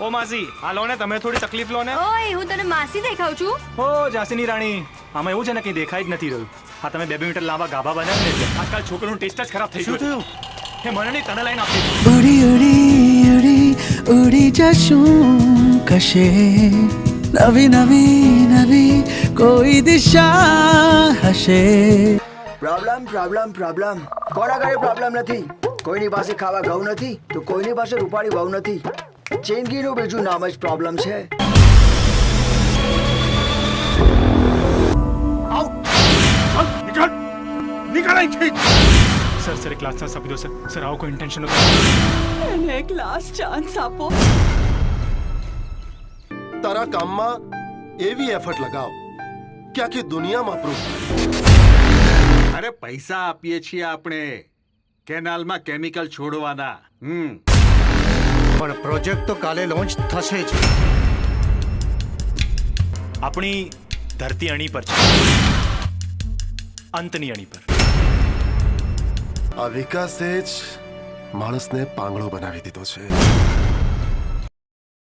ઓ માસી આ લો ને, તમે થોડી તકલીફ લો ને. ઓય હું તને માસી દેખાઉં છું? ઓ ઝાંસીની રાણી, આમાં એવું છે ને કંઈ દેખાઈ જ નથી રહ્યું. હા તમે 2 મીટર લાંબા ગાભા બનાવ્યા ને એટલે આજકાલ છોકરાનું ટેસ્ટ જ ખરાબ થઈ ગયું. હે મને નહીં, તને લઈને આપી. ઉડી ઉડી ઉડી ઉડી જશું કશે, નવી નવી નવી કોઈ દિશા હશે. પ્રોબ્લેમ કોના ઘરે પ્રોબ્લેમ નથી. કોઈની પાસે ખાવા ઘઉં નથી તો કોઈની પાસે રૂપાળી વહુ નથી. જિંદગીનું બીજું નામ જ પ્રોબ્લેમ છે. સર સર એક લાસ્ટ ચાન્સ આપી દો સર. સર આવો કોઈ ઇન્ટેન્શન નથી. એને એક લાસ્ટ ચાન્સ આપો. તારા કામમાં એવી એફર્ટ લગાવ કે આખી દુનિયામાં પ્રૂફ. અરે પૈસા આપીએ છીએ આપણે કેનાલમાં કેમિકલ છોડવાના. પણ પ્રોજેક્ટ તો કાલે લોન્ચ થશે જ. આપણી ધરતી અણી પર છે, અંતની અણી પર. આ વિકાસે જ માણસને પાંગળો બનાવી દીધો છે.